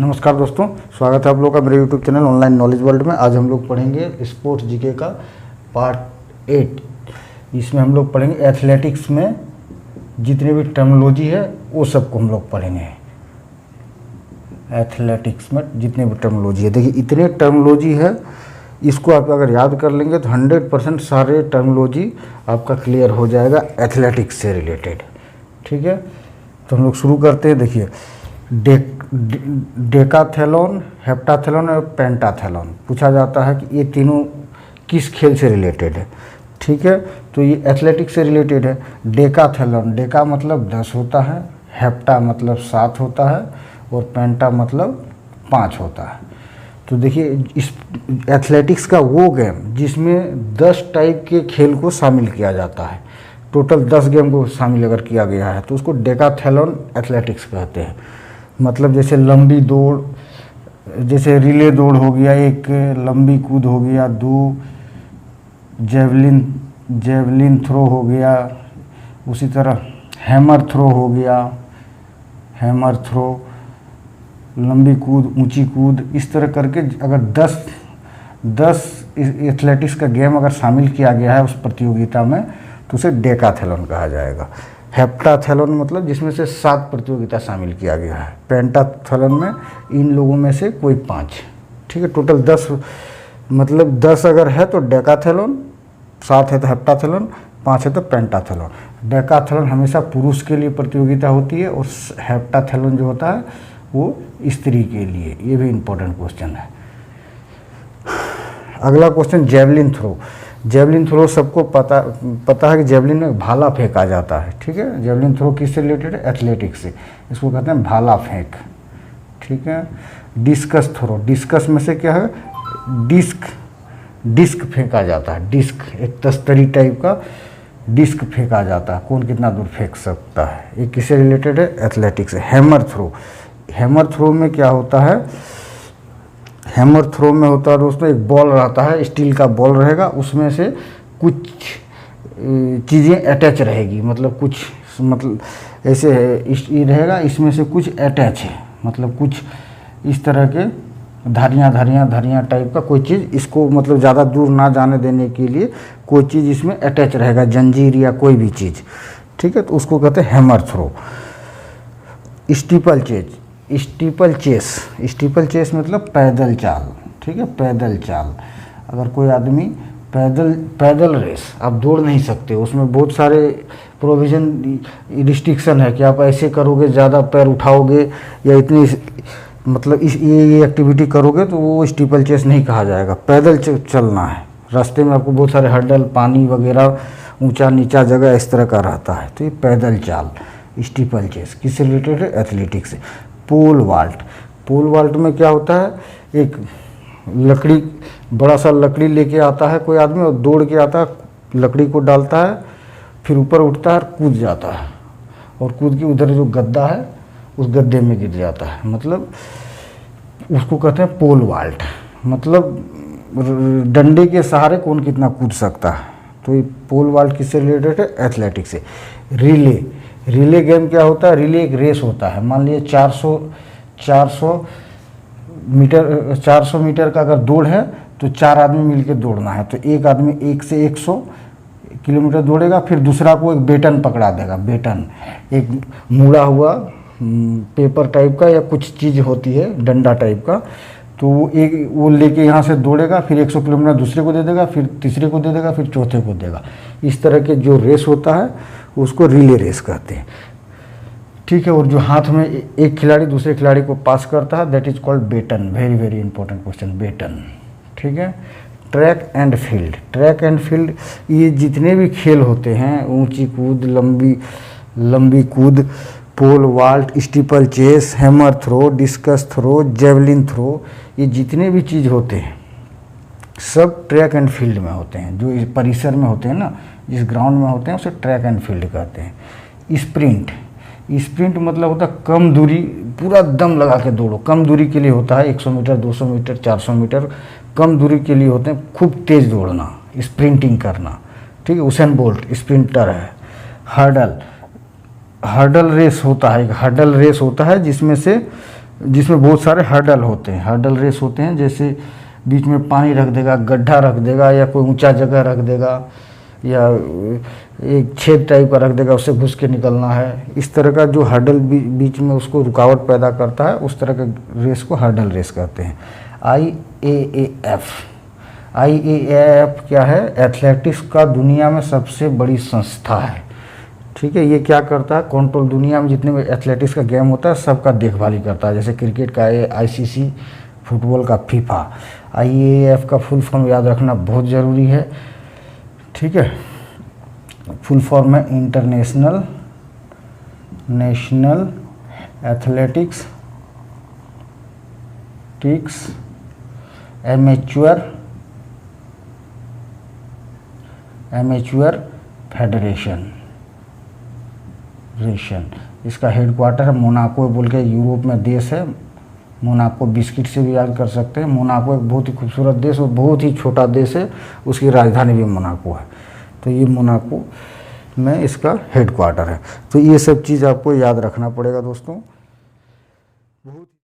नमस्कार दोस्तों, स्वागत है आप लोगों का मेरे YouTube channel online knowledge world में। आज हम लोग पढ़ेंगे स्पोर्ट्स जीके का पार्ट 8। इसमें हम लोग पढ़ेंगे एथलेटिक्स में जितने भी टर्मिनोलॉजी है वो सबको हम लोग पढ़ेंगे। एथलेटिक्स में जितने भी टर्मिनोलॉजी है, देखिए इतने टर्मिनोलॉजी है, इसको आप अगर याद कर लेंगे तो 100% सारे टर्मिनोलॉजी आपका क्लियर हो जाएगा एथलेटिक्स से रिलेटेड। ठीक है, तो हम लोग शुरू करते हैं। देखिए डेकाथेलॉन, हेप्टाथेलॉन और पेंटाथेलॉन पूछा जाता है कि ये तीनों किस खेल से रिलेटेड है। ठीक है, तो ये एथलेटिक्स से रिलेटेड है। डेकाथेलॉन, डेका मतलब 10 होता है, हेप्टा मतलब 7 होता है और पेंटा मतलब 5 होता है। तो देखिए इस एथलेटिक्स का वो गेम जिसमें 10 टाइप के खेल को शामिल किया जाता है, टोटल 10 गेम को शामिल अगर किया गया है तो उसको डेकाथेलॉन एथलेटिक्स कहते हैं। मतलब जैसे लंबी दौड़, जैसे रिले दौड़ हो गया, एक लंबी कूद हो गया, 2 जेवलिन थ्रो हो गया, उसी तरह हैमर थ्रो हो गया, हैमर थ्रो, लंबी कूद, ऊंची कूद, इस तरह करके अगर 10 एथलेटिक्स का गेम अगर शामिल किया गया है उस प्रतियोगिता में तो उसे डेकाथेलॉन कहा जाएगा। हेप्टाथेलॉन मतलब जिसमें से 7 प्रतियोगिता शामिल किया गया है। पेंटाथेलॉन में इन लोगों में से कोई 5। ठीक है, टोटल 10, मतलब 10 अगर है तो डेकाथेलॉन, 7 है तो हेप्टाथेलॉन, 5 है तो पेंटाथेलॉन। डेकाथेलॉन हमेशा पुरुष के लिए प्रतियोगिता होती है और हेप्टाथेलॉन जो होता है वो स्त्री के लिए। ये भी इम्पोर्टेंट क्वेश्चन है। अगला question javelin throw. Javelin throw सबको पता है कि जेवलिन में भाला फेंका जाता है। ठीक है, जेवलिन थ्रो किससे रिलेटेड है? एथलेटिक्स से। इसको कहते हैं भाला फेंक। ठीक है, डिस्कस थ्रो, डिस्कस में से क्या है? डिस्क फेंका जाता है। डिस्क एक तस्तरी टाइप का डिस्क फेंका जाता है, कौन कितना दूर फेंक सकता है। ये किससे रिलेटेड है? एथलेटिक्स से। हैमर थ्रो, हैमर थ्रो में क्या होता है? हैमर थ्रो में होता है दोस्तों, एक बॉल रहता है, स्टील का बॉल रहेगा, उसमें से कुछ चीज़ें अटैच रहेगी, मतलब कुछ, मतलब ऐसे ये रहेगा, इसमें से कुछ अटैच है, मतलब कुछ इस तरह के धारियाँ टाइप का कोई चीज़, इसको मतलब ज़्यादा दूर ना जाने देने के लिए कोई चीज़ इसमें अटैच रहेगा, जंजीर या कोई भी चीज़। ठीक है, तो उसको कहते हैं हैमर थ्रो। स्टीपल चेस मतलब पैदल चाल। ठीक है, पैदल चाल। अगर कोई आदमी पैदल रेस, आप दौड़ नहीं सकते, उसमें बहुत सारे प्रोविज़न रिस्ट्रिक्शन है कि आप ऐसे करोगे, ज़्यादा पैर उठाओगे या इतनी मतलब ये एक्टिविटी करोगे तो वो स्टीपल चेस नहीं कहा जाएगा। पैदल चलना है, रास्ते में आपको बहुत सारे हर्डल, पानी वगैरह, ऊंचा नीचा जगह इस तरह का रहता है, तो ये पैदल चाल स्टीपल चेस किससे रिलेटेड है? एथलेटिक्स से। पोल वाल्ट में क्या होता है? एक लकड़ी, बड़ा सा लकड़ी लेके आता है कोई आदमी और दौड़ के आता है, लकड़ी को डालता है, फिर ऊपर उठता है और कूद जाता है, और कूद के उधर जो गद्दा है उस गद्दे में गिर जाता है, मतलब उसको कहते हैं पोल वाल्ट। मतलब डंडे के सहारे कौन कितना कूद सकता है, तो ये पोल वाल्ट किससे रिलेटेड है? एथलेटिक्स से। रिले गेम क्या होता है? रिले एक रेस होता है। मान लीजिए 400 मीटर का अगर दौड़ है तो 4 आदमी मिलकर दौड़ना है, तो एक आदमी 1 से 100 किलोमीटर दौड़ेगा, फिर दूसरा को एक बेटन पकड़ा देगा। बेटन एक मुड़ा हुआ पेपर टाइप का या कुछ चीज़ होती है, डंडा टाइप का, तो वो लेके यहाँ से दौड़ेगा, फिर 100 किलोमीटर दूसरे को दे देगा, फिर तीसरे को दे देगा, फिर चौथे को देगा। इस तरह के जो रेस होता है उसको रिले रेस कहते हैं। ठीक है, और जो हाथ में एक खिलाड़ी दूसरे खिलाड़ी को पास करता है, that is called baton. Very important question, baton. ठीक है, ट्रैक एंड फील्ड ये जितने भी खेल होते हैं, ऊंची कूद, लंबी कूद, pole vault, steeplechase, hammer throw, discus throw, javelin throw, ये जितने भी चीज़ होते हैं सब ट्रैक एंड फील्ड में होते हैं। जो इस परिसर में होते हैं ना, जिस ग्राउंड में होते हैं उसे ट्रैक एंड फील्ड कहते हैं। स्प्रिंट मतलब होता है कम दूरी, पूरा दम लगा के दौड़ो, कम दूरी के लिए होता है। 100 मीटर, 200 मीटर, 400 मीटर कम दूरी के लिए होते हैं, खूब तेज़ दौड़ना, स्प्रिंटिंग करना। ठीक है, उसेन बोल्ट स्प्रिंटर है। हर्डल रेस होता है, एक हर्डल रेस होता है जिसमें से जिसमें बहुत सारे हर्डल होते हैं, हर्डल रेस होते हैं, जैसे बीच में पानी रख देगा, गड्ढा रख देगा, या कोई ऊंचा जगह रख देगा, या एक छेद टाइप का रख देगा, उससे घुस के निकलना है। इस तरह का जो हर्डल बीच में उसको रुकावट पैदा करता है, उस तरह के रेस को हर्डल रेस कहते हैं। IAAF क्या है? एथलेटिक्स का दुनिया में सबसे बड़ी संस्था है, ठीक है। ये क्या करता है? कंट्रोल, दुनिया में जितने भी एथलेटिक्स का गेम होता है सबका देखभाल ही करता है। जैसे क्रिकेट का ICC, फुटबॉल का FIFA। IAAF का फुल फॉर्म याद रखना बहुत ज़रूरी है, ठीक है। फुल फॉर्म है international national athletics amateur federation. इसका हेडक्वार्टर है मोनाको बोल के यूरोप में देश है। मोनाको बिस्किट से भी याद कर सकते हैं। मोनाको एक बहुत ही खूबसूरत देश और बहुत ही छोटा देश है, उसकी राजधानी भी मोनाको है। तो ये मोनाको में इसका हेडक्वार्टर है। तो ये सब चीज़ आपको याद रखना पड़ेगा दोस्तों।